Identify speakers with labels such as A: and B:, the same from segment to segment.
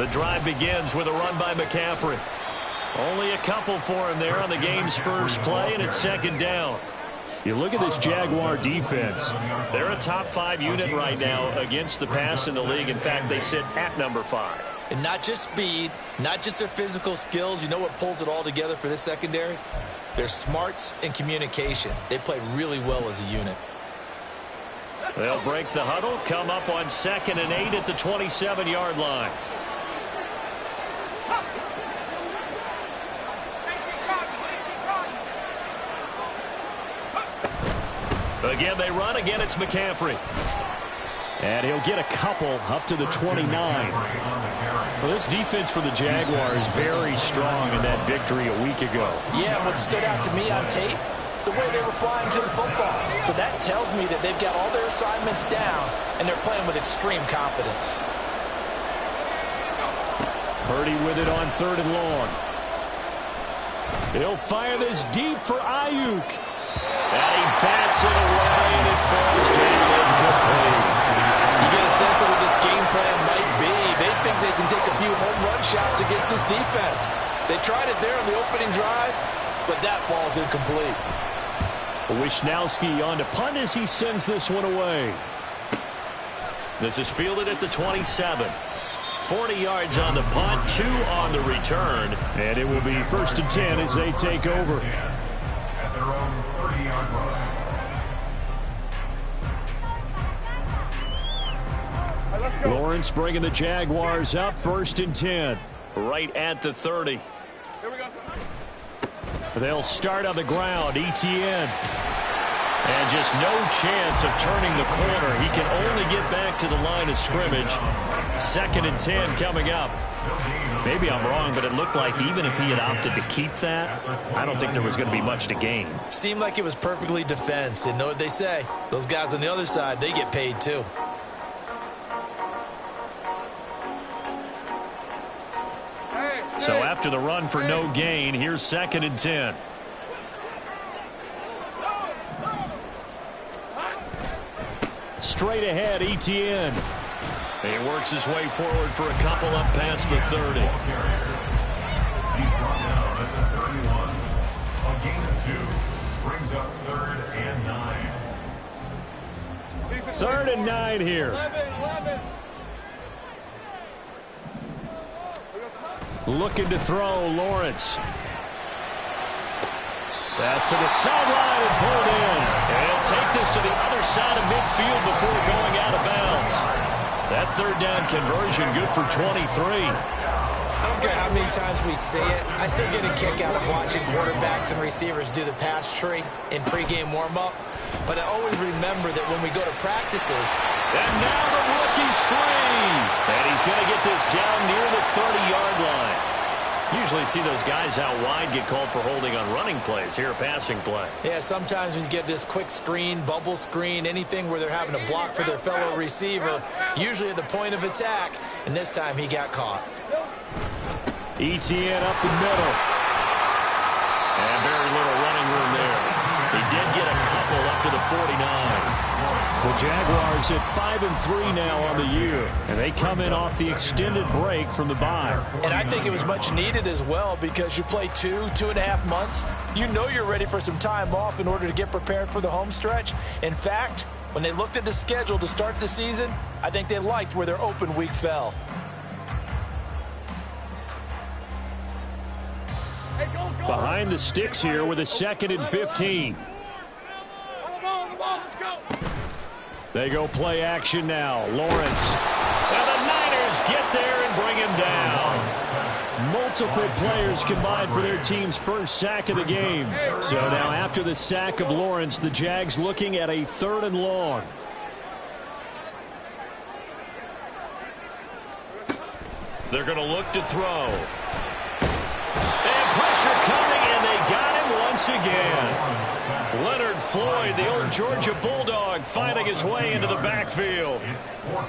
A: The drive begins with a run by McCaffrey. Only a couple for him there on the game's first play, and it's second down.
B: You look at this Jaguar defense.
A: They're a top 5 unit right now against the pass in the league. In fact, they sit at number 5.
C: And not just speed, not just their physical skills. You know what pulls it all together for this secondary? Their smarts and communication. They play really well as a unit.
A: They'll break the huddle, come up on 2nd and 8 at the 27-yard line. Again, they run. Again, it's McCaffrey.
B: And he'll get a couple up to the 29. Well, this defense for the Jaguars very strong in that victory a week ago.
C: Yeah, what stood out to me on tape, the way they were flying to the football. So that tells me that they've got all their assignments down, and they're playing with extreme confidence.
B: Purdy with it on 3rd and long. He'll fire this deep for Ayuk.
A: And he bats it away, and it falls down incomplete.
C: You get a sense of what this game plan might be. They think they can take a few home run shots against this defense. They tried it there on the opening drive, but that ball's incomplete.
B: Wishnowski on to punt as he sends this one away.
A: This is fielded at the 27. 40 yards on the punt, 2 on the return.
B: And it will be 1st and 10 as they take over.
D: At their own 30-yard line.
B: Lawrence bringing the Jaguars up, 1st and 10.
A: Right at the 30.
B: They'll start on the ground. Etienne.
A: And just no chance of turning the corner. He can only get back to the line of scrimmage. 2nd and 10 coming up. Maybe I'm wrong, but it looked like even if he had opted to keep that, I don't think there was going to be much to gain.
C: Seemed like it was perfectly defense. And know what they say? Those guys on the other side, they get paid too.
A: So after the run for no gain, here's 2nd and 10.
B: Straight ahead, Etienne.
A: He works his way forward for a couple up past the 30.
D: He's brought down at the 31. A gain of 2 brings up 3rd and 9.
B: 3rd and 9 here.
E: 11.
B: Looking to throw, Lawrence. Pass to the sideline and pulled in.
A: And take this to the other side of midfield before going out of bounds. That 3rd down conversion good for 23.
C: I don't care how many times we see it. I still get a kick out of watching quarterbacks and receivers do the pass tree in pregame warm-up. But I always remember that when we go to practices.
A: And now the rookie's free. And he's going to get this down near the 30-yard line. Usually see those guys out wide get called for holding on running plays. Here, a passing play.
C: Yeah, sometimes when you get this quick screen, bubble screen, anything where they're having to block for their fellow receiver, usually at the point of attack, and this time he got caught.
B: Etienne up the middle.
A: And very little running room there. He did get a couple up to the 49.
B: The Jaguars at 5-3 now on the year, and they come in off the extended break from the bye.
C: And I think it was much needed as well because you play 2.5 months. You know you're ready for some time off in order to get prepared for the home stretch. In fact, when they looked at the schedule to start the season, I think they liked where their open week fell.
B: Behind the sticks here with a 2nd and 15. They go play action now. Lawrence.
A: And the Niners get there and bring him down.
B: Multiple players combined for their team's first sack of the game. So now after the sack of Lawrence, the Jags looking at a 3rd and long.
A: They're going to look to throw. And pressure coming, and they got him once again. Leonard Floyd, the old Georgia Bulldog, fighting his way into the backfield.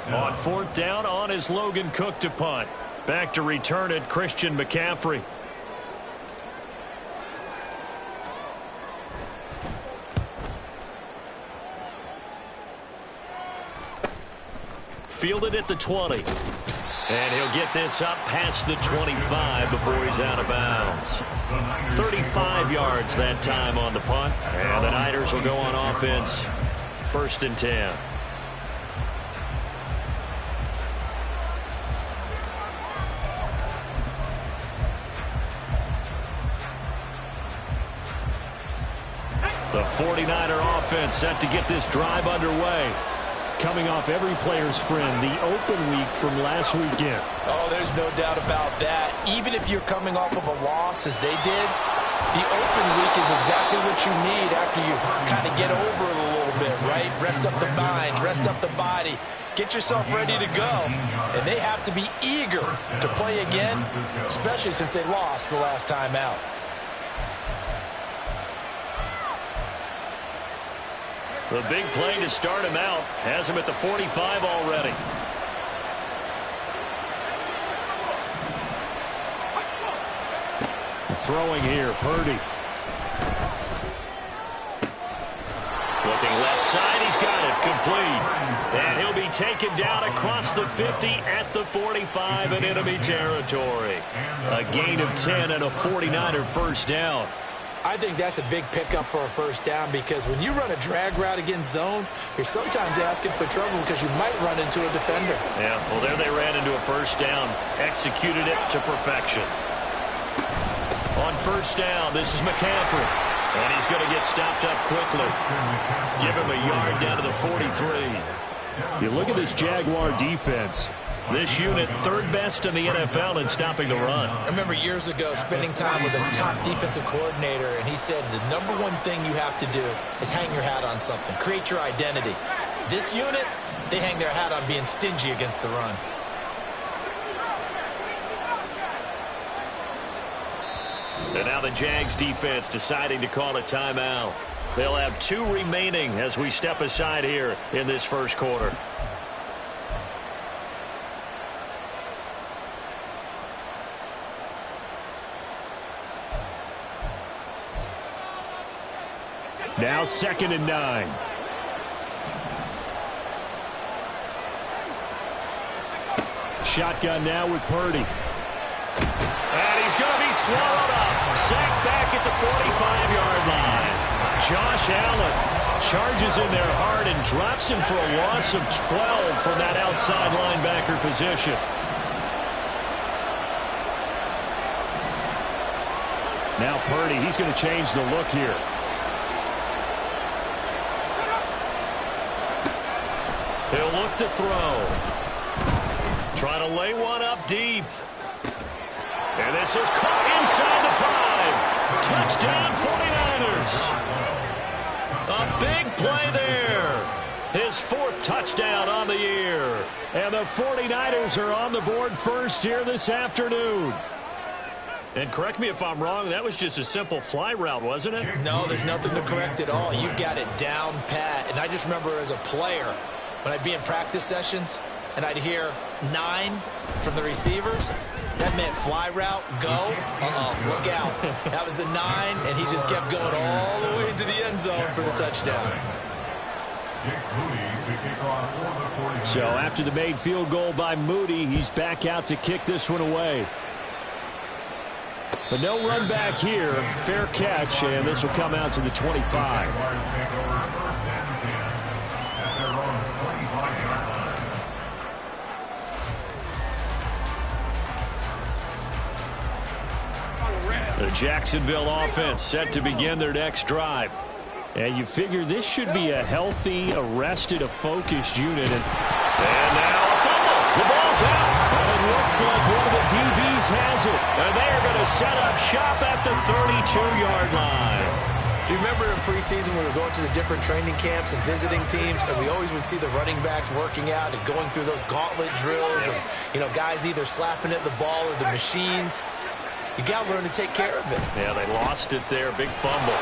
A: On 4th down, on is Logan Cook to punt. Back to return it, Christian McCaffrey. Fielded at the 20. And he'll get this up past the 25 before he's out of bounds. 35 yards that time on the punt. And the Niners will go on offense. 1st and 10. The 49er offense set to get this drive underway. Coming off every player's friend, the open week from last weekend.
C: Oh, there's no doubt about that. Even if you're coming off of a loss as they did, the open week is exactly what you need after you kind of get over it a little bit, right? Rest up the mind, rest up the body, get yourself ready to go. And they have to be eager to play again, especially since they lost the last time out.
A: The big play to start him out has him at the 45 already.
B: Throwing here, Purdy.
A: Looking left side, he's got it, complete. And he'll be taken down across the 50 at the 45 in enemy territory. A gain of 10 and a 49er first down.
C: I think that's a big pickup for a first down because when you run a drag route against zone, you're sometimes asking for trouble because you might run into a defender.
A: Yeah, well, there they ran into a first down, executed it to perfection. On first down, this is McCaffrey, and he's going to get stopped up quickly. Give him a yard down to the 43.
B: You look at this Jaguar defense.
A: This unit, 3rd best in the NFL in stopping the run.
C: I remember years ago spending time with a top defensive coordinator, and he said the number one thing you have to do is hang your hat on something, create your identity. This unit, they hang their hat on being stingy against the run.
A: And now the Jags defense deciding to call a timeout. They'll have 2 remaining as we step aside here in this first quarter.
B: Now 2nd and 9. Shotgun now with Purdy.
A: And he's going to be swallowed up. Sacked back at the 45-yard line. Josh Allen charges in there hard and drops him for a loss of 12 from that outside linebacker position.
B: Now Purdy, he's going to change the look here.
A: He'll look to throw. Trying to lay one up deep. And this is caught inside the 5. Touchdown 49ers. A big play there. His 4th touchdown on the year.
B: And the 49ers are on the board first here this afternoon.
A: And correct me if I'm wrong, that was just a simple fly route, wasn't it?
C: No, there's nothing to correct at all. You've got it down pat. And I just remember as a player, when I'd be in practice sessions and I'd hear 9 from the receivers, that meant fly route, go, look out. That was the 9, and he just kept going all the way into the end zone for the touchdown.
B: So after the made field goal by Moody, he's back out to kick this one away. But no run back here. Fair catch, and this will come out to the 25.
A: The Jacksonville offense set to begin their next drive.
B: And you figure this should be a healthy, arrested, a focused unit.
A: And now a fumble. The ball's out.
B: And it looks like one of the DBs has it.
A: And they are going to set up shop at the 32-yard line.
C: Do you remember in preseason we were going to the different training camps and visiting teams, and we always would see the running backs working out and going through those gauntlet drills and, guys either slapping at the ball or the machines. You got to learn to take care of it.
A: Yeah, they lost it there. Big fumble.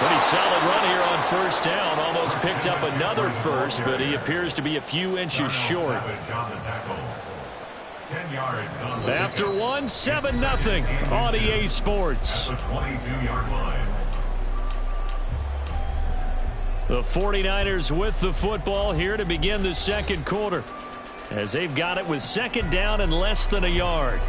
A: Pretty solid run here on first down. Almost picked up another first, but he appears to be a few inches short. After one, 7-0 on EA Sports. The 49ers with the football here to begin the second quarter.
B: as they've got it with second down and less than a yard.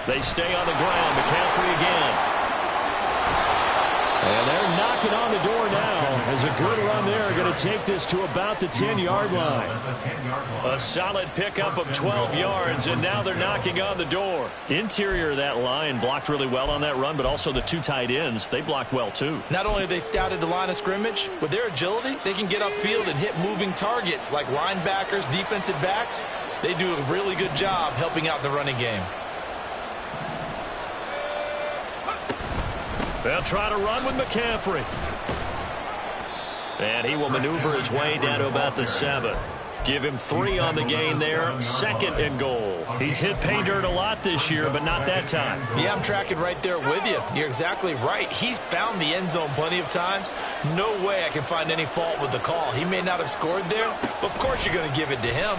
B: They stay on the ground. McCaffrey again. And they're knocking on the door now as a good run there going to take this to about the 10-yard line. A solid pickup of 12 yards, and now they're knocking on the door. Interior of that line blocked really well on that run, but also the two tight ends, they blocked well too.
C: Not only have they scouted the line of scrimmage, with their agility, they can get upfield and hit moving targets like linebackers, defensive backs. They do a really good job helping out in the running game.
B: They'll try to run with McCaffrey. And he will maneuver his way down to about the 7. Give him 3 on the gain there. 2nd and goal. He's hit pay dirt a lot this year, but not that time.
C: Yeah, I'm tracking right there with you. You're exactly right. He's found the end zone plenty of times. No way I can find any fault with the call. He may not have scored there, but of course you're going to give it to him.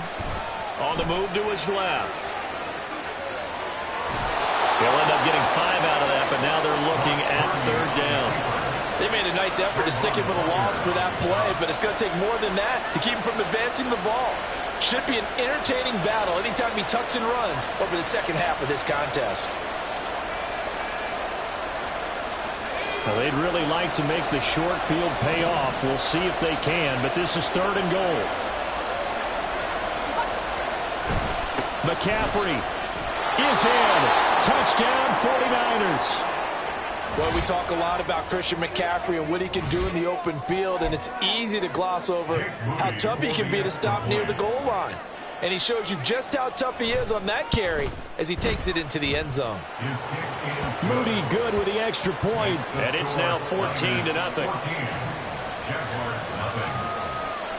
B: On the move to his left. They'll end up getting 5 out of that, but now they're looking at 3rd down.
C: They made a nice effort to stick him with a loss for that play, but it's going to take more than that to keep him from advancing the ball. Should be an entertaining battle anytime he tucks and runs over the second half of this contest.
B: Well, they'd really like to make the short field pay off. We'll see if they can, but this is 3rd and goal. McCaffrey is in. Touchdown, 49ers.
C: Well, we talk a lot about Christian McCaffrey and what he can do in the open field, and it's easy to gloss over how tough he can be to stop near the goal line. And he shows you just how tough he is on that carry as he takes it into the end zone.
B: Moody good with the extra point, and it's now 14-0.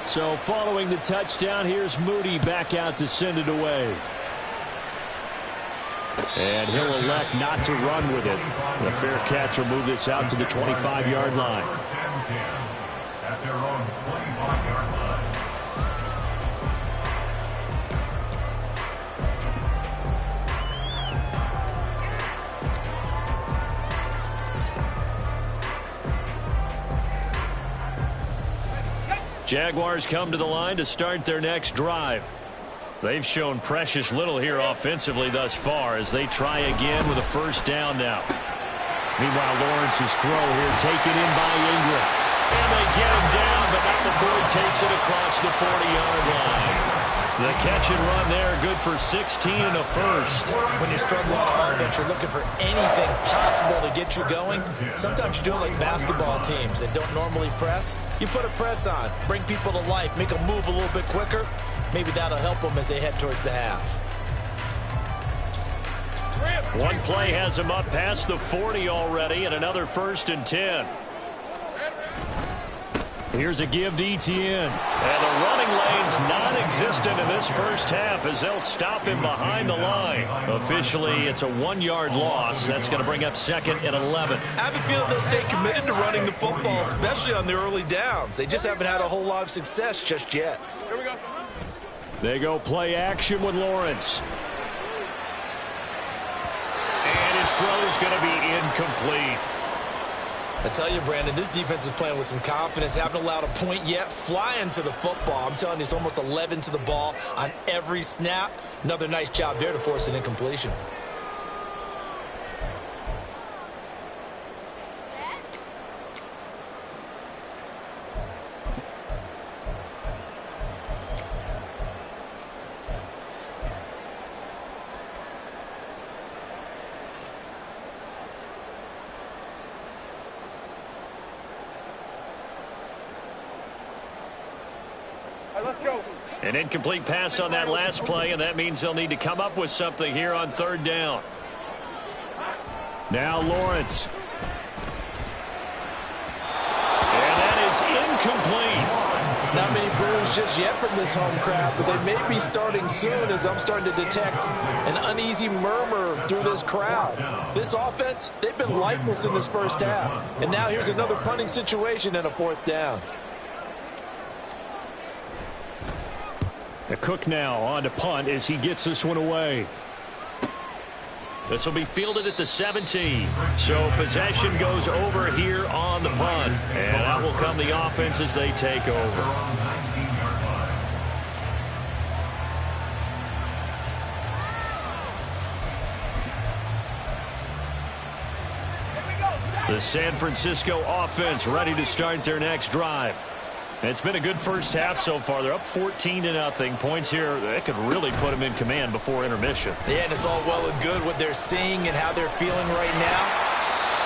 B: So following the touchdown, here's Moody back out to send it away. And he'll elect not to run with it. The fair catch will move this out to the 25-yard line.
D: At their own 25-yard line.
B: Jaguars come to the line to start their next drive. They've shown precious little here offensively thus far as they try again with a 1st down now. Meanwhile, Lawrence's throw here taken in by Ingram. And they get him down, but not before he takes it across the 40-yard line. The catch and run there, good for 16 and a first.
C: When you struggle on offense, you're looking for anything possible to get you going. Sometimes you do it like basketball teams that don't normally press. You put a press on, bring people to life, make them move a little bit quicker. Maybe that'll help them as they head towards the half.
B: One play has him up past the 40 already, and another 1st and 10. Here's a give to Etienne. And the running lane's non-existent in this first half as they'll stop him behind the line. Officially, it's a 1-yard loss. That's going to bring up 2nd and 11.
C: I have a feeling they'll stay committed to running the football, especially on the early downs. They just haven't had a whole lot of success just yet.
E: Here we go.
B: They go play action with Lawrence. And his throw's going to be incomplete.
C: I tell you, Brandon, this defense is playing with some confidence. Haven't allowed a point yet. Flying to the football. I'm telling you, it's almost 11 to the ball on every snap. Another nice job there to force an incompletion.
E: Let's go.
B: An incomplete pass on that last play, and that means they'll need to come up with something here on 3rd down. Now Lawrence. And that is incomplete.
C: Not many boos just yet from this home crowd, but they may be starting soon as I'm starting to detect an uneasy murmur through this crowd. This offense, they've been lifeless in this first half. And now here's another punting situation and a fourth down.
B: The Cook now on to punt as he gets this one away.
A: This will be fielded at the 17. So possession goes over here on the punt. And out will come the offense as they take over. The San Francisco offense ready to start their next drive. It's been a good first half so far. They're up 14-0. Points here, that could really put them in command before intermission.
C: Yeah, and it's all well and good what they're seeing and how they're feeling right now.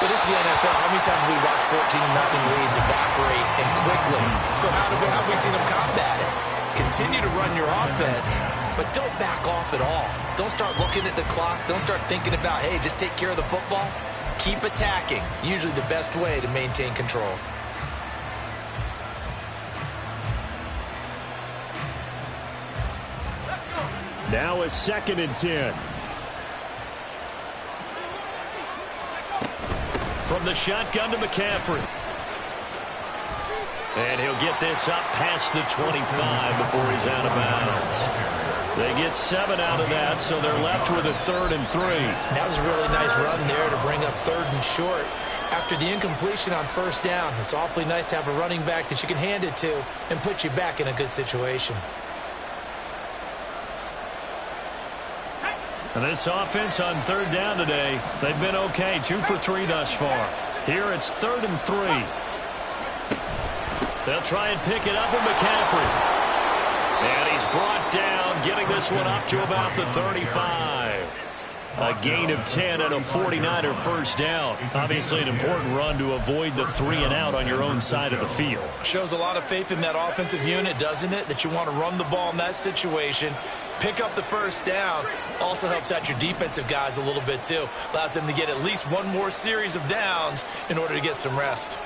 C: But this is the NFL. How many times have we watched 14-0 leads evaporate and quickly? So how have we seen them combat it? Continue to run your offense, but don't back off at all. Don't start looking at the clock. Don't start thinking about, hey, just take care of the football. Keep attacking. Usually the best way to maintain control.
B: Now it's 2nd and 10.
A: From the shotgun to McCaffrey. And he'll get this up past the 25 before he's out of bounds. They get 7 out of that, so they're left with a 3rd and 3.
C: That was a really nice run there to bring up 3rd and short. After the incompletion on first down, it's awfully nice to have a running back that you can hand it to and put you back in a good situation.
A: And this offense on 3rd down today, they've been okay. 2 for 3 thus far. Here it's 3rd and 3. They'll try and pick it up with McCaffrey. And he's brought down, getting this one up to about the 35. A gain of 10 and a 49er first down. Obviously an important run to avoid the 3-and-out on your own side of the field.
C: Shows a lot of faith in that offensive unit, doesn't it? That you want to run the ball in that situation. Pick up the first down. Also helps out your defensive guys a little bit too. Allows them to get at least one more series of downs in order to get some rest.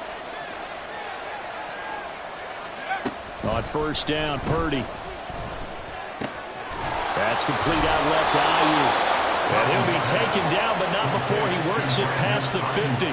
B: On first down, Purdy. That's complete out left to Ayuk. And he'll be taken down, but not before he works it past the 50.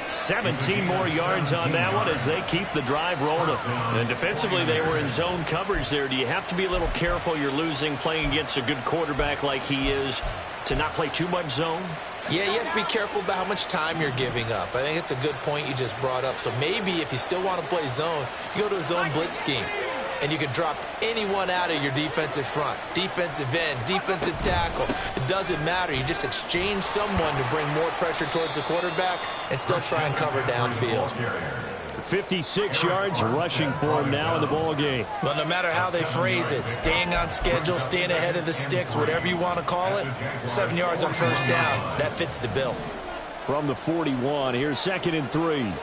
B: 17 more yards on that one as they keep the drive rolling. And defensively, they were in zone coverage there. Do you have to be a little careful? You're losing playing against a good quarterback like he is to not play too much zone?
C: Yeah, you have to be careful about how much time you're giving up. I think it's a good point you just brought up. So maybe if you still want to play zone, you go to a zone blitz scheme. And you can drop anyone out of your defensive front. Defensive end, defensive tackle. It doesn't matter. You just exchange someone to bring more pressure towards the quarterback and still try and cover downfield.
B: 56 yards rushing for him now in the ball game.
C: Well, no matter how they phrase it, staying on schedule, staying ahead of the sticks, whatever you want to call it, 7 yards on first down, that fits the bill.
B: From the 41, here's 2nd and 3.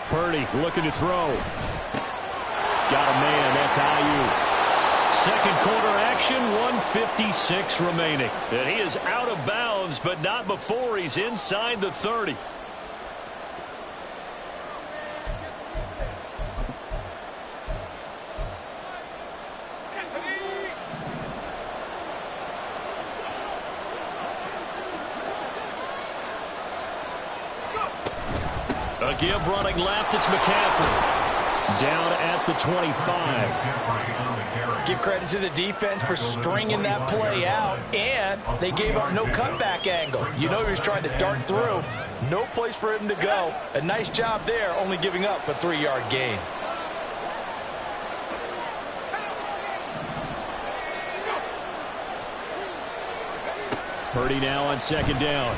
B: Purdy looking to throw. Got a man. That's Ayuk.
A: Second quarter action, 1:56 remaining. And he is out of bounds, but not before he's inside the 30. A give running left, it's McCaffrey.
B: Down at the 25.
C: Give credit to the defense for stringing that play out, and they gave up no cutback angle. You know he was trying to dart through. No place for him to go. A nice job there, only giving up a 3-yard gain.
B: Purdy now on 2nd down.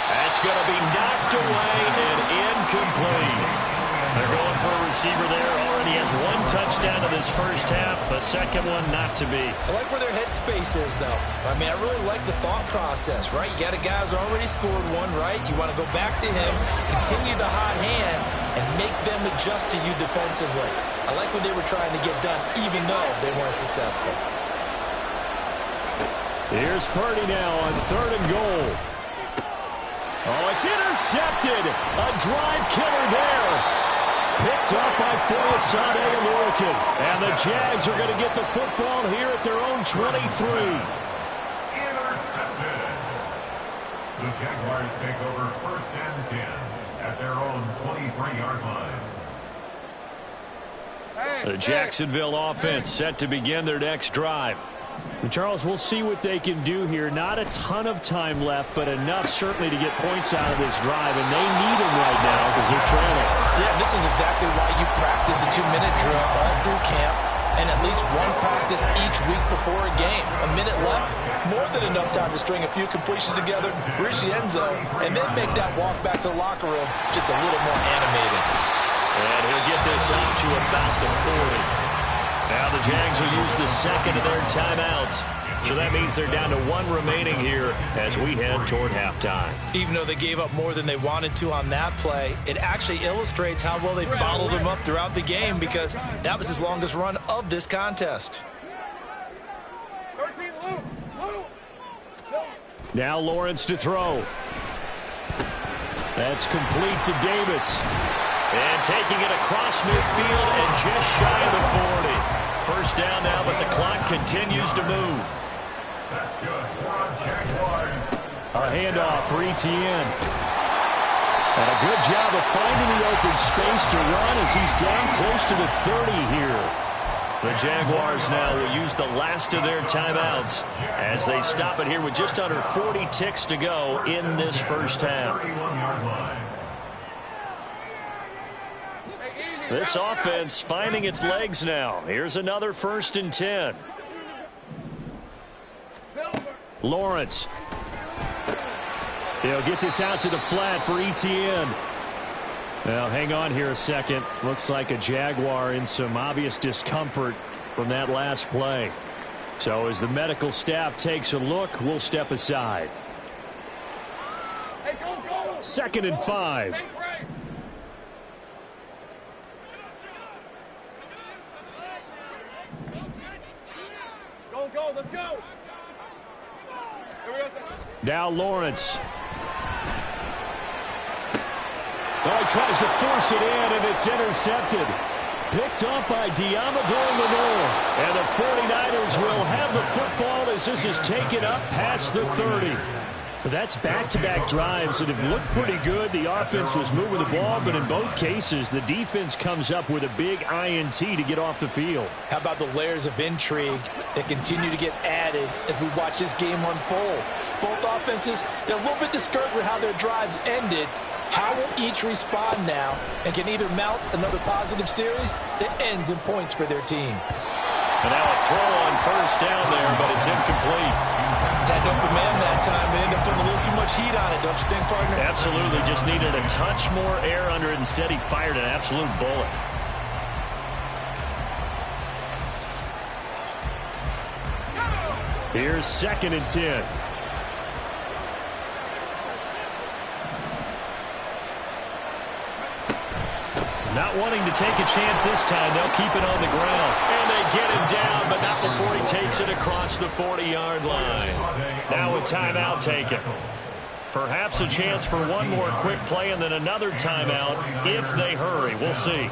A: That's going to be knocked away and incomplete. They're going for a receiver there. Already has 1 touchdown in this first half. A second one not to be.
C: I like where their headspace is, though. I mean, I really like the thought process, right? You got a guy who's already scored 1, right? You want to go back to him, continue the hot hand, and make them adjust to you defensively. I like what they were trying to get done, even though they weren't successful.
B: Here's Purdy now on 3rd and goal. Oh, it's intercepted. A drive killer there. Picked up by Foyesade Olorikin. And the Jags are going to get the football here at their own 23.
D: Intercepted. The Jaguars take over 1st and 10 at their own 23-yard line.
B: The Jacksonville offense set to begin their next drive. And Charles, we'll see what they can do here. Not a ton of time left, but enough certainly to get points out of this drive, and they need them right now because they're trailing.
C: Yeah, this is exactly why you practice a 2-minute drill all through camp and at least one practice each week before a game. A minute left, more than enough time to string a few completions together, reach the end zone, and then make that walk back to the locker room just a little more animated.
B: And he'll get this up to about the 40. Now the Jags will use the second of their timeouts. So that means they're down to 1 remaining here as we head toward halftime.
C: Even though they gave up more than they wanted to on that play, it actually illustrates how well they bottled them up throughout the game because that was his longest run of this contest.
B: Now Lawrence to throw. That's complete to Davis. And taking it across midfield and just shy of the 40. First down now, but the clock continues to move.
D: That's good. Jaguars.
B: A handoff for Etienne. And a good job of finding the open space to run as he's down close to the 30 here. The Jaguars now will use the last of their timeouts as they stop it here with just under 40 ticks to go in this first half.
D: 31-yard line.
B: This offense finding its legs now. Here's another 1st and 10. Lawrence. He'll get this out to the flat for Etienne. Now, hang on here a second. Looks like a Jaguar in some obvious discomfort from that last play. So as the medical staff takes a look, we'll step aside. 2nd and 5.
E: Go, let's go.
B: Now Lawrence. Oh, he tries to force it in, and it's intercepted. Picked up by Diamador Lenore. And the 49ers will have the football as this is taken up past the 30. That's back-to-back drives that have looked pretty good. The offense was moving the ball, but in both cases, the defense comes up with a big INT to get off the field.
C: How about the layers of intrigue that continue to get added as we watch this game unfold? Both offenses, they're a little bit discouraged with how their drives ended. How will each respond now and can either mount another positive series that ends in points for their team?
B: And now a throw on 1st down there, but it's incomplete.
C: That open man that time, they ended up putting a little too much heat on it, don't you think, partner?
B: Absolutely. Just needed a touch more air under it. Instead, he fired an absolute bullet. Here's 2nd and 10. Not wanting to take a chance this time, they'll keep it on the ground. And they get him down, but not before he takes it across the 40-yard line. Now a timeout taken. Perhaps a chance for one more quick play and then another timeout if they hurry. We'll see.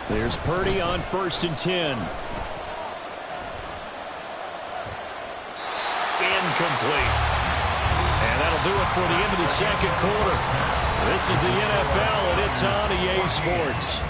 B: There's Purdy on 1st and 10. Incomplete. And that'll do it for the end of the 2nd quarter. This is the NFL, and it's on EA Sports.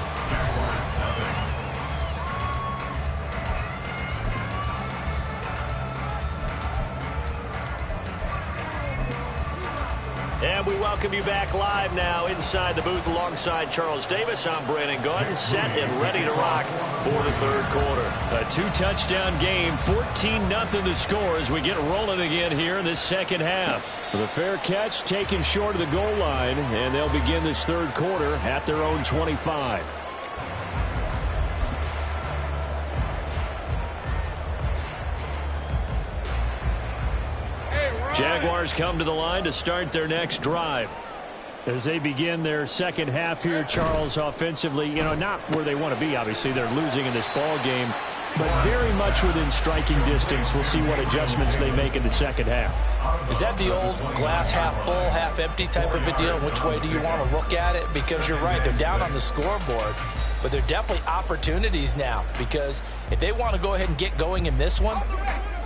B: And we welcome you back live now inside the booth alongside Charles Davis. I'm Brandon Gaudin, set and ready to rock for the 3rd quarter. A 2-touchdown game, 14-0 the score as we get rolling again here in this 2nd half. The fair catch taken short of the goal line, and they'll begin this 3rd quarter at their own 25. Jaguars come to the line to start their next drive. As they begin their second half here, Charles, offensively, not where they want to be, obviously. They're losing in this ball game, but very much within striking distance. We'll see what adjustments they make in the second half.
C: Is that the old glass half full, half empty type of a deal? Which way do you want to look at it? Because you're right, they're down on the scoreboard, but they're definitely opportunities now, because if they want to go ahead and get going in this one,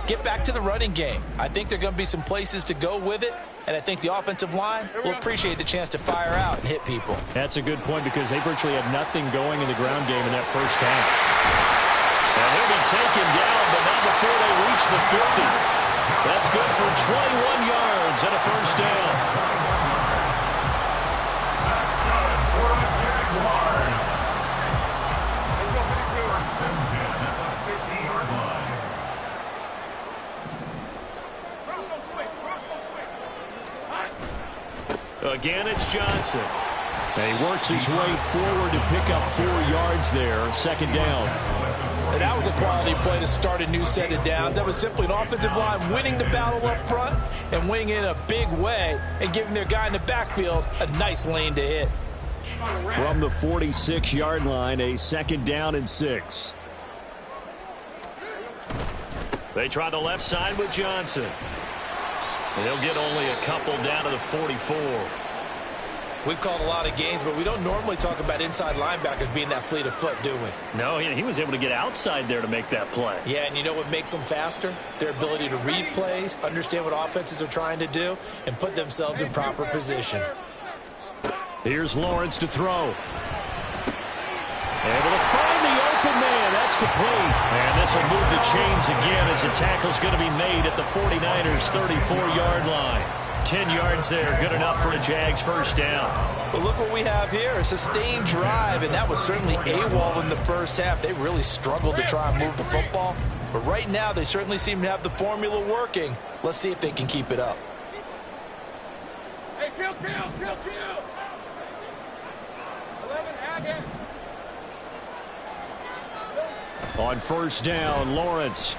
C: get back to the running game. I think there are going to be some places to go with it, and I think the offensive line will appreciate the chance to fire out and hit people.
B: That's a good point, because they virtually had nothing going in the ground game in that first half.
A: And he'll be taken down, but not before they reach the 50. That's good for 21 yards and a first down.
D: That's good for the Jaguars. First and 10 at the 50-yard line.
A: Again, it's Johnson.
B: And he works his way forward to pick up 4 yards there, second down.
C: And that was a quality play to start a new set of downs. That was simply an offensive line winning the battle up front and winning in a big way and giving their guy in the backfield a nice lane to hit.
B: From the 46-yard line, a second down and 6.
A: They try the left side with Johnson. And he'll get only a couple down to the 44.
C: We've called a lot of games, but we don't normally talk about inside linebackers being that fleet of foot, do we?
A: No, he was able to get outside there to make that play.
C: Yeah, and you know what makes them faster? Their ability to read plays, understand what offenses are trying to do, and put themselves in proper position.
B: Here's Lawrence to throw. Able to find the open man. That's complete.
A: And this will move the chains again as the tackle's going to be made at the 49ers' 34-yard line. 10 yards there, good enough for a Jags first down.
C: But look what we have here, a sustained drive, and that was certainly AWOL in the first half. They really struggled to try and move the football. But right now, they certainly seem to have the formula working. Let's see if they can keep it up.
E: Hey, kill. 11, add in.
B: On first down, Lawrence.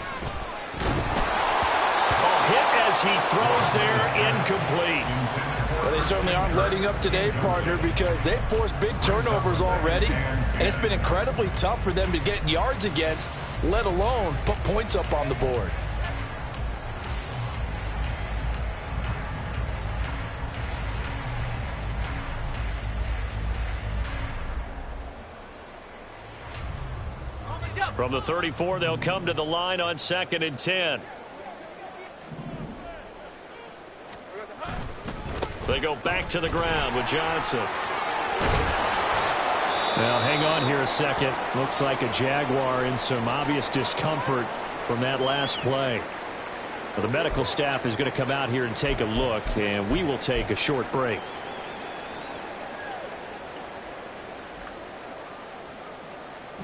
A: Hit as he throws there, incomplete.
C: Well, they certainly aren't letting up today, partner, because they've forced big turnovers already, and it's been incredibly tough for them to get yards against, let alone put points up on the board.
A: From the 34, they'll come to the line on 2nd and 10. They go back to the ground with Johnson.
B: Now, hang on here a second. Looks like a Jaguar in some obvious discomfort from that last play. Well, the medical staff is going to come out here and take a look, and we will take a short break.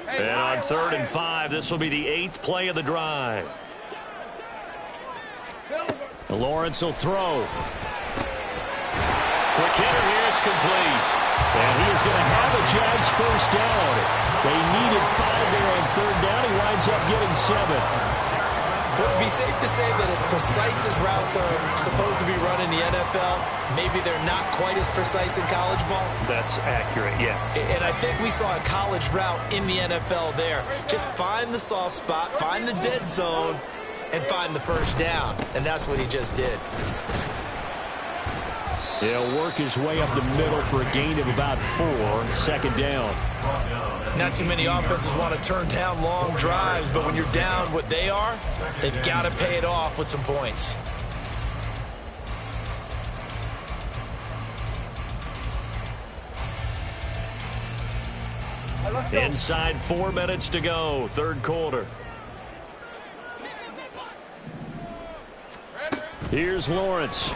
A: And on 3rd and 5, this will be the 8th play of the drive.
B: Lawrence will throw.
A: Quick hitter here, it's complete.
B: And he is going to have a Jags first down. They needed 5 there on 3rd down. He winds up getting 7.
C: Would it be safe to say that as precise as routes are supposed to be run in the NFL, maybe they're not quite as precise in college ball?
B: That's accurate, yeah.
C: And I think we saw a college route in the NFL there. Just find the soft spot, find the dead zone, and find the first down. And that's what he just did.
B: He'll work his way up the middle for a gain of about 4, 2nd down.
C: Not too many offenses want to turn down long drives, but when you're down what they are, they've got to pay it off with some points.
A: Inside 4 minutes to go, 3rd quarter.
B: Here's Lawrence.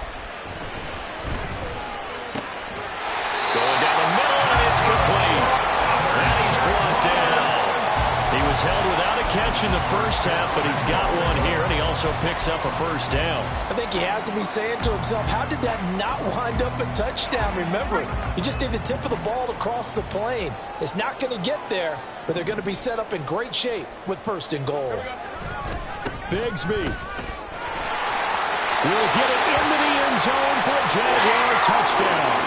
A: Going down the middle, and it's complete. And he's brought down. He was held without a catch in the first half, but he's got one here, and he also picks up a first down.
C: I think he has to be saying to himself, how did that not wind up a touchdown? Remember, he just need the tip of the ball to cross the plane. It's not going to get there, but they're going to be set up in great shape with 1st and goal.
B: Bigsby will get it in zone for a Jaguar touchdown.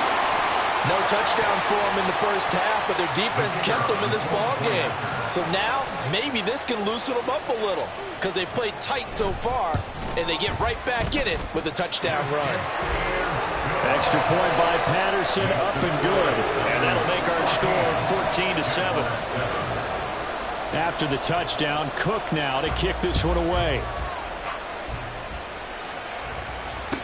C: No touchdowns for them in the first half, but their defense kept them in this ball game. So now, maybe this can loosen them up a little because they've played tight so far, and they get right back in it with a touchdown run.
B: Extra point by Patterson, up and good.
A: And that'll make our score 14-7.
B: After the touchdown, Cook now to kick this one away.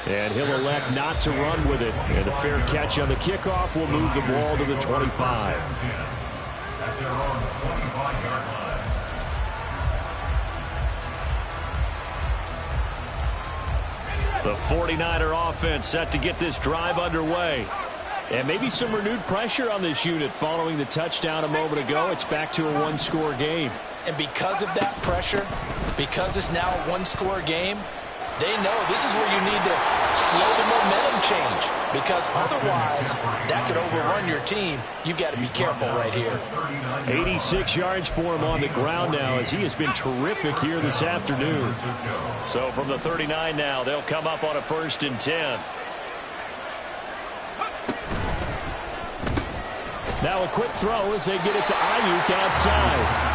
B: And he'll elect not to run with it. And a fair catch on the kickoff will move the ball to the 25.
D: At their own 25-yard line.
A: The 49er offense set to get this drive underway.
B: And maybe some renewed pressure on this unit following the touchdown a moment ago. It's back to a one-score game.
C: And because of that pressure, because it's now a one-score game, they know this is where you need to slow the momentum change, because otherwise that could overrun your team. You've got to be careful right here.
B: 86 yards for him on the ground now, as he has been terrific here this afternoon.
A: So from the 39 now, they'll come up on a 1st and 10.
B: Now a quick throw as they get it to Ayuk outside.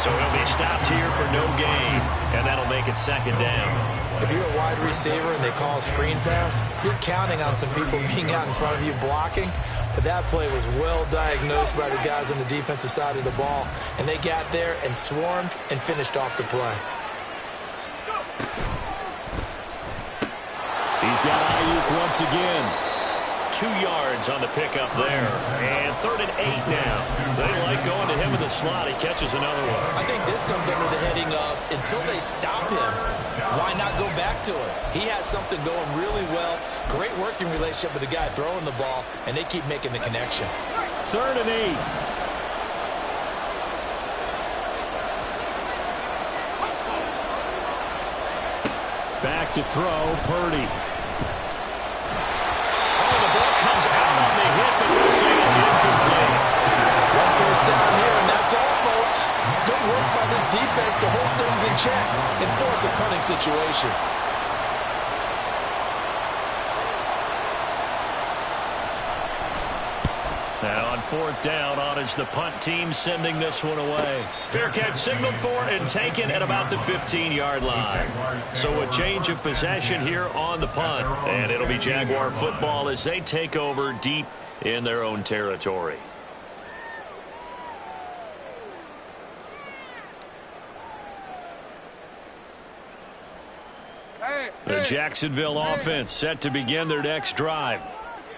A: So he'll be stopped here for no gain, and that'll make it 2nd down.
C: If you're a wide receiver and they call a screen pass, you're counting on some people being out in front of you blocking. But that play was well diagnosed by the guys on the defensive side of the ball, and they got there and swarmed and finished off the play.
B: He's got Ayuk once again.
A: 2 yards on the pickup there. And 3rd and 8 now. They like going to him in the slot. He catches another one.
C: I think this comes under the heading of, until they stop him, why not go back to it? He has something going really well. Great working relationship with the guy throwing the ball, and they keep making the connection.
B: 3rd and 8. Back to throw, Purdy.
C: Good work by this defense to hold things in check and force a punting situation.
A: Now on 4th down, on is the punt team sending this one away. Fair catch signaled for and taken at about the 15-yard line. So a change of possession here on the punt. And it'll be Jaguar football as they take over deep in their own territory. The Jacksonville offense set to begin their next drive.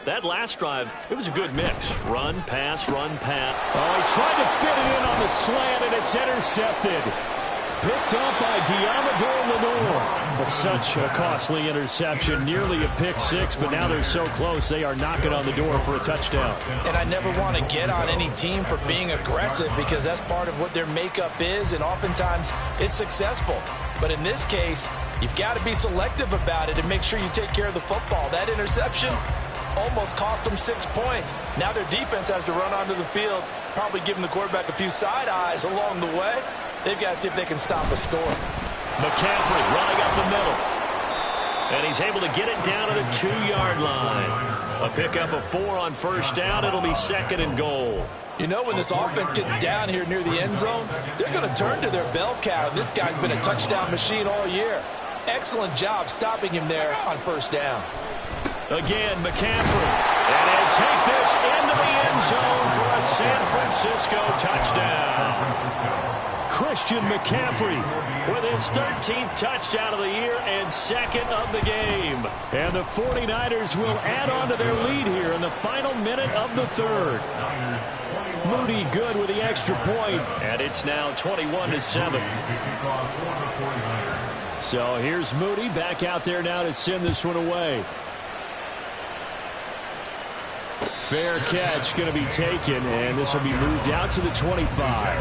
A: That last drive, it was a good mix. Run, pass, run, pass.
B: Oh, he tried to fit it in on the slant, and it's intercepted. Picked up by Diamador Lenore. But such a costly interception, nearly a pick six, but now they're so close, they are knocking on the door for a touchdown.
C: And I never want to get on any team for being aggressive, because that's part of what their makeup is, and oftentimes it's successful. But in this case, you've got to be selective about it and make sure you take care of the football. That interception almost cost them 6 points. Now their defense has to run onto the field, probably giving the quarterback a few side eyes along the way. They've got to see if they can stop a score.
A: McCaffrey running up the middle. And he's able to get it down to the 2-yard line. A pickup of 4 on 1st down. It'll be 2nd and goal.
C: You know, when this offense gets down here near the end zone, they're going to turn to their bell cow. This guy's been a touchdown machine all year. Excellent job stopping him there on 1st down.
A: Again, McCaffrey. And he'll take this into the end zone for a San Francisco touchdown.
B: Christian McCaffrey
A: with his 13th touchdown of the year and 2nd of the game.
B: And the 49ers will add on to their lead here in the final minute of the 3rd. Moody good with the extra point.
A: And it's now 21-7.
B: So here's Moody back out there now to send this one away. Fair catch going to be taken, and this will be moved out to the 25.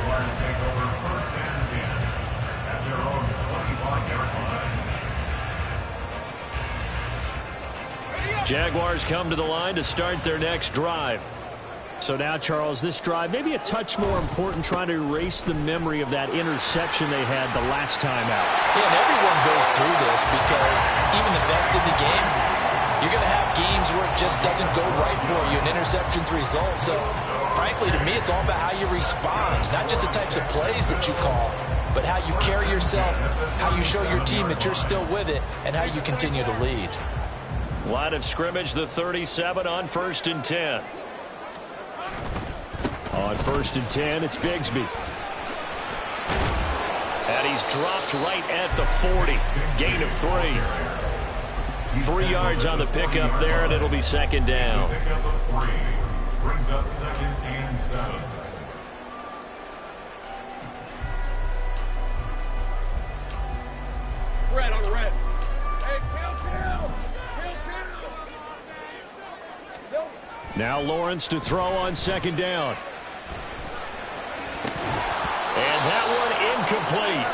A: Jaguars come to the line to start their next drive.
B: So now, Charles, this drive maybe a touch more important, trying to erase the memory of that interception they had the last time out.
C: Yeah, and everyone goes through this, because even the best in the game, You're going to have games where it just doesn't go right for you, and interceptions result. So, frankly, to me, it's all about how you respond, not just the types of plays that you call, but how you carry yourself, how you show your team that you're still with it, and how you continue to lead.
B: Line of scrimmage, the 37 on 1st and 10. On 1st and 10, it's Bigsby. And he's dropped right at the 40. Gain of 3. 3 yards on the pickup there, and it'll be 2nd down.
D: Pickup of 3 brings up 2nd and 7.
E: Red on the red. Hey, kill.
B: Now Lawrence to throw on 2nd down. And that one incomplete.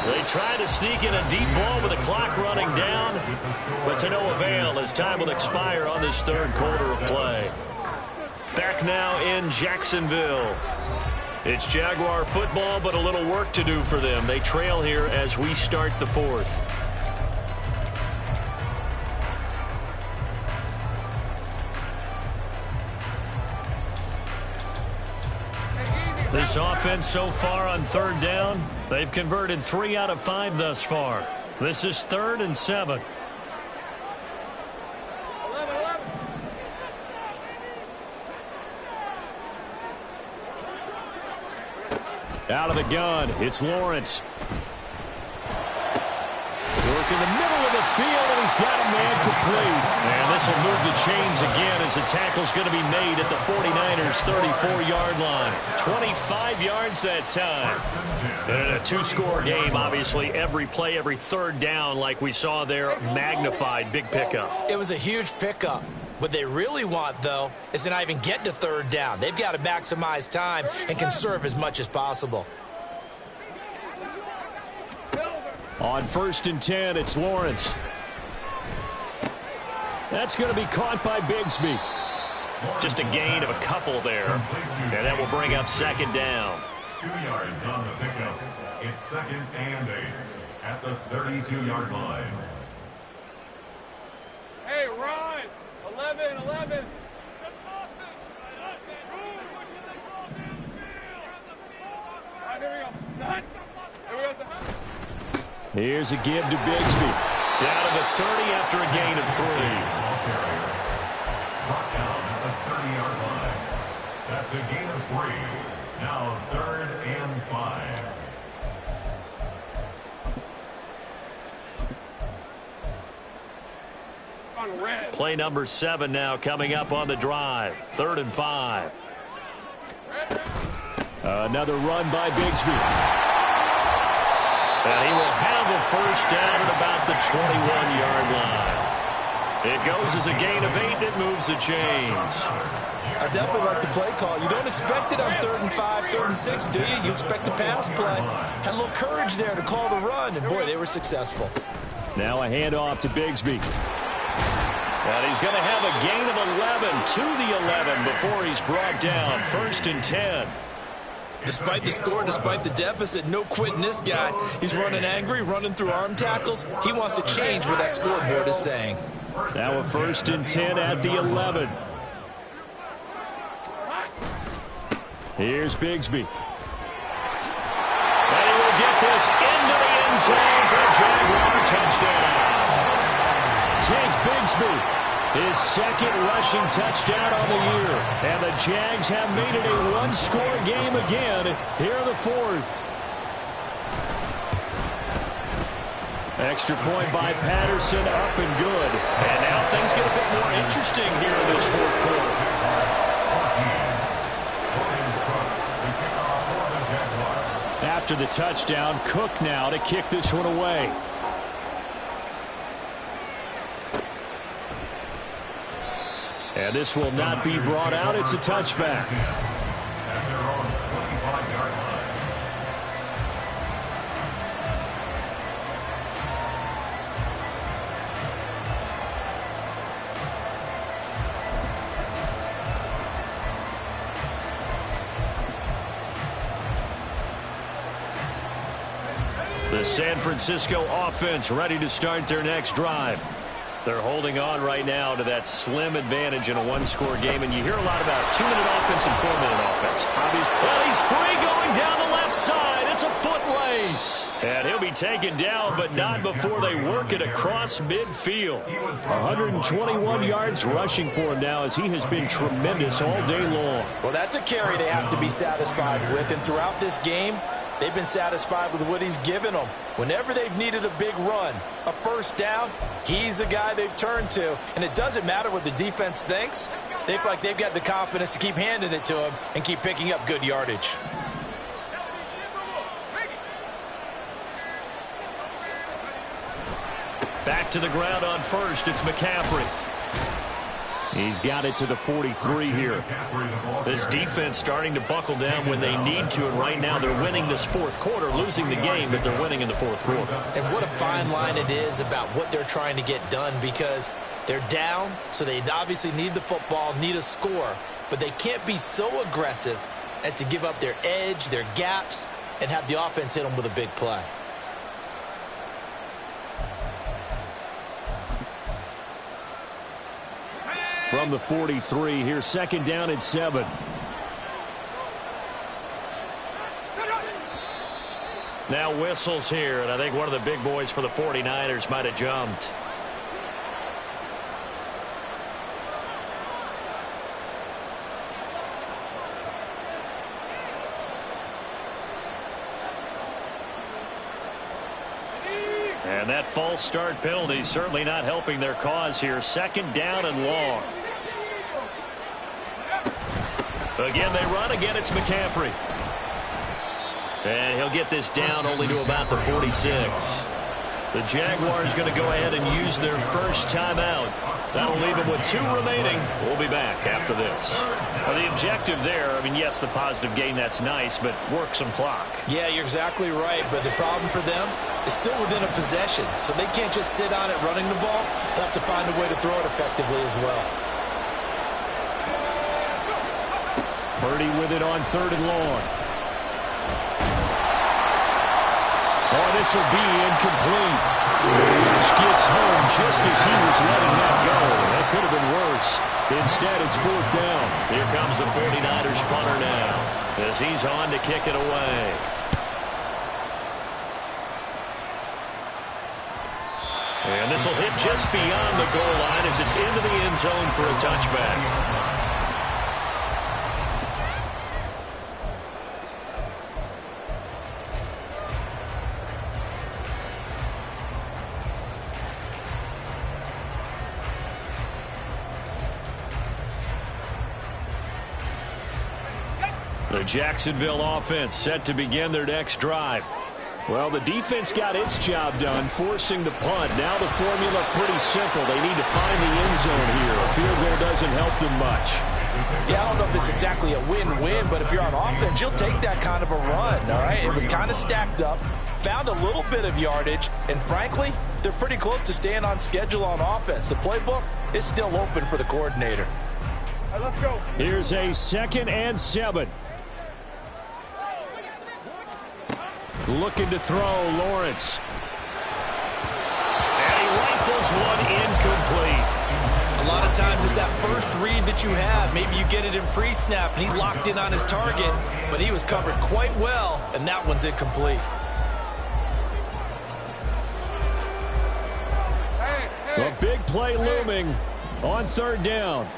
B: They try to sneak in a deep ball with the clock running down, but to no avail as time will expire on this 3rd quarter of play. Back now in Jacksonville. It's Jaguar football, but a little work to do for them. They trail here as we start the 4th. This offense so far on 3rd down, they've converted 3 out of 5 thus far. This is 3rd and 7.
E: 11.
B: Out of the gun, it's Lawrence. Work in the middle of the field, and he's got a man complete. And this will move the chains again as the tackle's going to be made at the 49ers' 34-yard line. 25 yards that time. And in a 2-score game, obviously, every play, every 3rd down, like we saw there, magnified. Big pickup.
C: It was a huge pickup. What they really want, though, is to not even get to 3rd down. They've got to maximize time and conserve as much as possible.
B: On 1st and 10, it's Lawrence. That's going to be caught by Bigsby. Just a gain of a couple there. And that will bring up 2nd down.
D: 2 yards on the pickup. It's 2nd and 8 at the 32-yard line.
E: Hey, Ron. 11.
F: All right,
E: Here we go.
B: Here's a give to Bigsby. Down to the 30 after a gain of 3.
D: Brought down at the 30-yard line. That's a gain of 3. Now 3rd and 5.
E: On red.
B: Play number 7 now coming up on the drive. 3rd and 5. Another run by Bigsby. And he will have a 1st down at about the 21-yard line. It goes as a gain of 8, and it moves the chains.
C: I definitely like the play call. You don't expect it on 3rd and 5, 3rd and 6, do you? You expect a pass play. Had a little courage there to call the run, and boy, they were successful.
B: Now a handoff to Bigsby. And he's going to have a gain of 11 to the 11 before he's brought down. 1st and 10.
C: Despite the score, despite the deficit, no quitting this guy. He's running angry, running through arm tackles. He wants to change what that scoreboard is saying.
B: Now a 1st and 10 at the 11. Here's Bigsby. And he will get this into the end zone for a Jaguar touchdown. Tank Bigsby, his 2nd rushing touchdown on the year. And the Jags have made it a 1-score game again here in the 4th. Extra point by Patterson, up and good. And now things get a bit more interesting here in this 4th quarter. After the touchdown, Cook now to kick this one away. And this will not be brought out. It's a touchback.
D: At their own 25-yard line.
B: The San Francisco offense ready to start their next drive. They're holding on right now to that slim advantage in a one-score game, and you hear a lot about 2-minute offense and 4-minute offense. Well, he's free going down the left side. It's a foot race. And he'll be taken down, but not before they work it across midfield. 121 yards rushing for him now, as he has been tremendous all day long.
C: Well, that's a carry they have to be satisfied with, and throughout this game, they've been satisfied with what he's given them. Whenever they've needed a big run, a first down, he's the guy they've turned to. And it doesn't matter what the defense thinks. They feel like they've got the confidence to keep handing it to him and keep picking up good yardage.
B: Back to the ground on first. It's McCaffrey. He's got it to the 43 here. This defense starting to buckle down when they need to, and right now they're winning this fourth quarter, losing the game, but they're winning in the fourth quarter.
C: And what a fine line it is about what they're trying to get done, because they're down, so they obviously need the football, need a score, but they can't be so aggressive as to give up their edge, their gaps, and have the offense hit them with a big play.
B: From the 43, here's second down and 7. Now whistles here, and I think one of the big boys for the 49ers might have jumped. And that false start penalty certainly not helping their cause here. Second down and long. Again, they run. Again, it's McCaffrey. And he'll get this down only to about the 46. The Jaguars going to go ahead and use their first timeout. That'll leave them with 2 remaining. We'll be back after this. Well, the objective there, I mean, yes, the positive gain, that's nice, but work some clock.
C: Yeah, you're exactly right, but the problem for them is still within a possession, so they can't just sit on it running the ball. They'll have to find a way to throw it effectively as well.
B: Purdy with it on third and long. Oh, this will be incomplete. Lynch gets home just as he was letting that go. That could have been worse. Instead, it's fourth down. Here comes the 49ers punter now, as he's on to kick it away. And this will hit just beyond the goal line as it's into the end zone for a touchback. The Jacksonville offense set to begin their next drive. Well, the defense got its job done, forcing the punt. Now the formula pretty simple. They need to find the end zone here. A field goal doesn't help them much.
C: Yeah, I don't know if it's exactly a win-win, but if you're on offense, you'll take that kind of a run, all right? It was kind of stacked up, found a little bit of yardage, and frankly, they're pretty close to staying on schedule on offense. The playbook is still open for the coordinator.
E: All right, let's go.
B: Here's a 2nd and 7. Looking to throw, Lawrence. And he rifles one incomplete.
C: A lot of times it's that first read that you have. Maybe you get it in pre-snap, and he locked in on his target, but he was covered quite well, and that one's incomplete.
B: A big play looming on third down.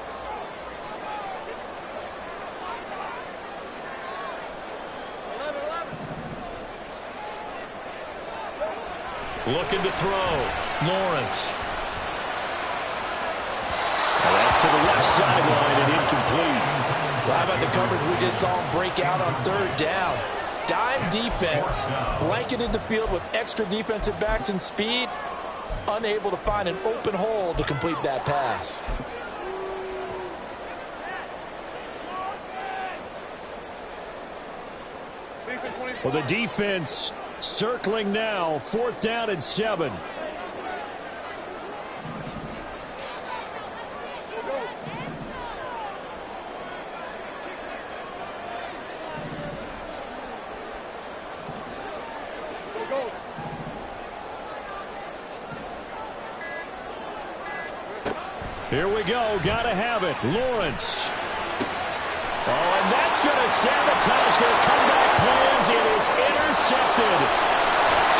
B: Looking to throw, Lawrence. And that's to the left sideline and incomplete.
C: Well, how about the coverage we just saw him break out on third down? Dime defense, blanketed the field with extra defensive backs and speed, unable to find an open hole to complete that pass.
B: Well, the defense circling now, 4th down and 7. Here we go. Gotta have it. Lawrence. Oh, and that's going to sabotage their comeback plans. It is intercepted.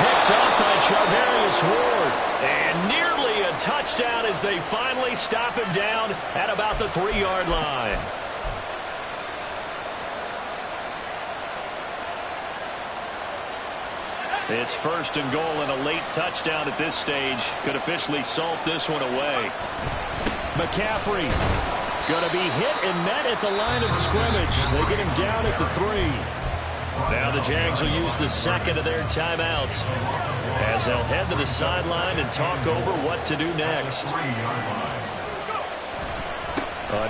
B: Picked up by Charvarius Ward. And nearly a touchdown as they finally stop him down at about the 3-yard line. It's 1st and goal, and a late touchdown at this stage could officially salt this one away. McCaffrey going to be hit and met at the line of scrimmage. They get him down at the 3. Now the Jags will use the second of their timeouts as they'll head to the sideline and talk over what to do next.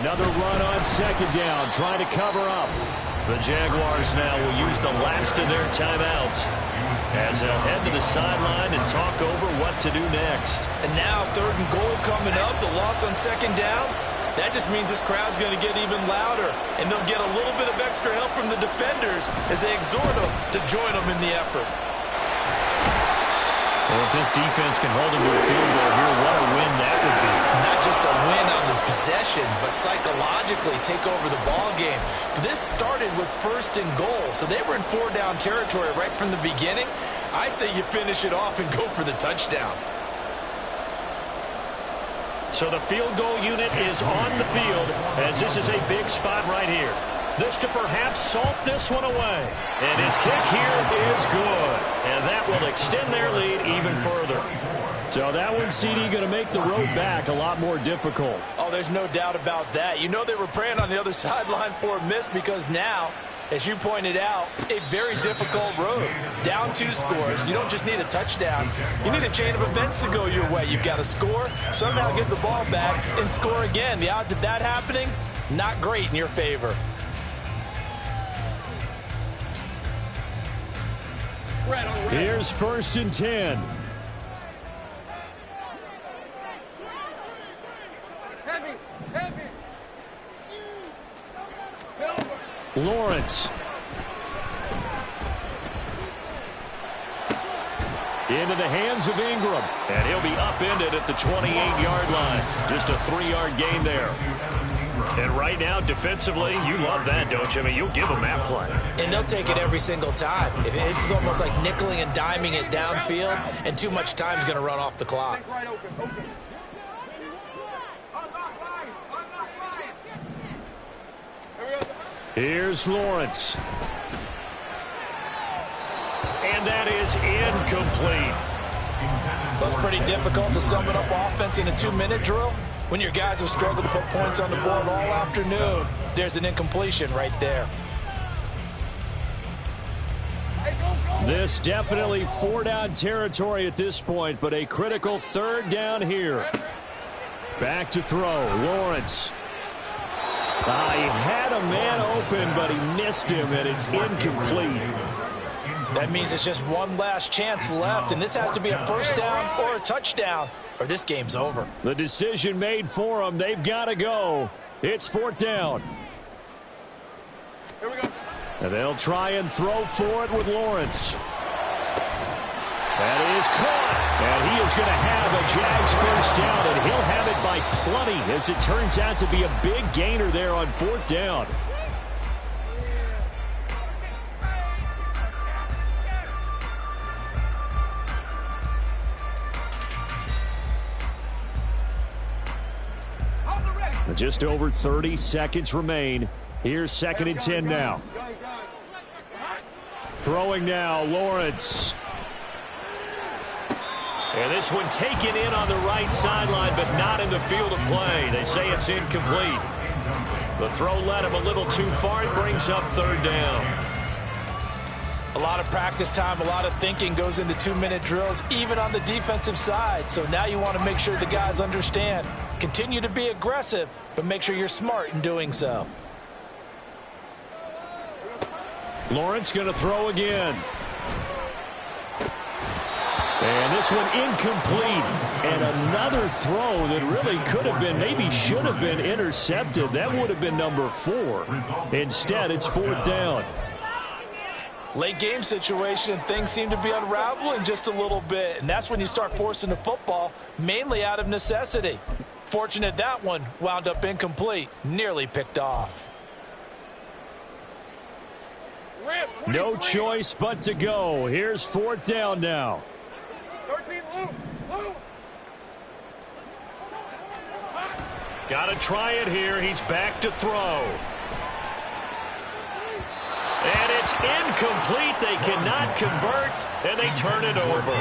B: Another run on 2nd down, trying to cover up. The Jaguars now will use the last of their timeouts as they'll head to the sideline and talk over what to do next.
C: And now 3rd and goal coming up, the loss on 2nd down. That just means this crowd's going to get even louder, and they'll get a little bit of extra help from the defenders as they exhort them to join them in the effort.
B: Well, if this defense can hold them to a field goal here, what a win that would be.
C: Not just a win on the possession, but psychologically take over the ball game. This started with 1st and goal, so they were in 4-down territory right from the beginning. I say you finish it off and go for the touchdown.
B: So the field goal unit is on the field as this is a big spot right here. This to perhaps salt this one away. And his kick here is good. And that will extend their lead even further. So that one, CD, going to make the road back a lot more difficult.
C: Oh, there's no doubt about that. You know they were praying on the other sideline for a miss because now, as you pointed out, a very difficult road. Down 2 scores. You don't just need a touchdown. You need a chain of events to go your way. You've got to score, somehow get the ball back, and score again. The odds of that happening, not great in your favor.
B: Here's 1st and 10.
E: Heavy.
B: Lawrence. Into the hands of Ingram. And he'll be upended at the 28-yard line. Just a 3-yard gain there. And right now, defensively, you love that, don't you? I mean, you'll give them that play.
C: And they'll take it every single time. This is almost like nickeling and diming it downfield, and too much time's going to run off the clock.
B: Here's Lawrence. And that is incomplete.
C: That's pretty difficult to sum it up offense in a 2-minute drill. When your guys have struggled to put points on the board all afternoon, there's an incompletion right there.
B: This definitely 4-down territory at this point, but a critical 3rd down here. Back to throw. Lawrence. He had a man open, but he missed him, and it's incomplete.
C: That means it's just one last chance left, and this has to be a 1st down or a touchdown, or this game's over.
B: The decision made for them. They've got to go. It's 4th down.
E: Here we go.
B: And they'll try and throw for it with Lawrence. That is caught. And he is going to have a Jags 1st down, and he'll have it by plenty, as it turns out to be a big gainer there on 4th down. Just over 30 seconds remain. Here's 2nd and 10 now. Throwing now, Lawrence. And this one taken in on the right sideline, but not in the field of play. They say it's incomplete. The throw led him a little too far. It brings up 3rd down.
C: A lot of practice time, a lot of thinking goes into 2-minute drills, even on the defensive side. So now you want to make sure the guys understand. Continue to be aggressive, but make sure you're smart in doing so.
B: Lawrence going to throw again. And this one incomplete. And another throw that really could have been, maybe should have been intercepted. That would have been number 4. Instead, it's 4th down.
C: Late game situation, things seem to be unraveling just a little bit, and that's when you start forcing the football, mainly out of necessity. Fortunate that one wound up incomplete, nearly picked off.
B: No choice but to go. Here's 4th down now.
E: 13, Lou.
B: Got to try it here. He's back to throw. And it's incomplete. They cannot convert, and they turn it over.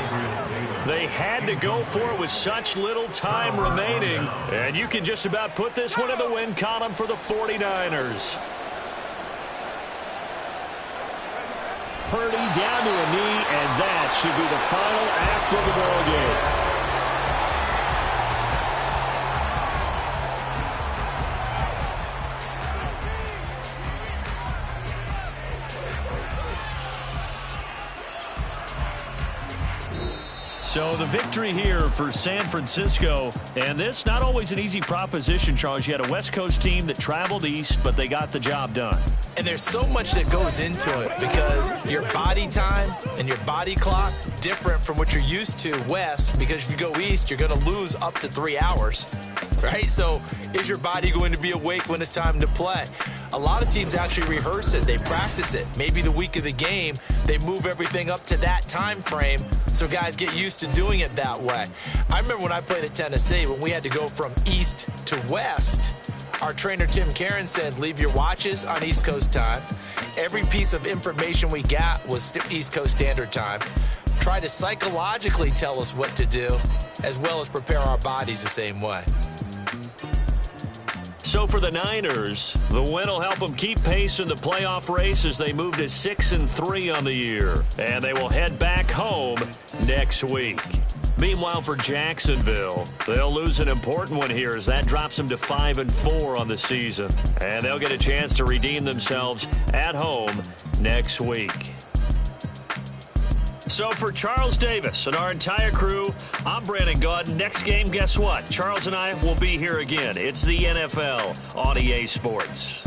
B: They had to go for it with such little time remaining, and you can just about put this one in the win column for the 49ers. Purdy down to a knee, and that should be the final act of the ball game. So the victory here for San Francisco, and this not always an easy proposition, Charles. You had a West Coast team that traveled east, but they got the job done.
C: And there's so much that goes into it because your body time and your body clock different from what you're used to west, because if you go east, you're going to lose up to 3 hours, right? So is your body going to be awake when it's time to play? A lot of teams actually rehearse it. They practice it. Maybe the week of the game, they move everything up to that time frame so guys get used to doing it that way. I remember when I played at Tennessee, when we had to go from east to west, our trainer Tim Karen said, leave your watches on East Coast time. Every piece of information we got was East Coast Standard Time. Try to psychologically tell us what to do, as well as prepare our bodies the same way.
B: So for the Niners, the win will help them keep pace in the playoff race as they move to 6-3 on the year. And they will head back home next week. Meanwhile, for Jacksonville, they'll lose an important one here as that drops them to 5-4 on the season. And they'll get a chance to redeem themselves at home next week. So for Charles Davis and our entire crew, I'm Brandon Gaudin. Next game, guess what? Charles and I will be here again. It's the NFL on EA Sports.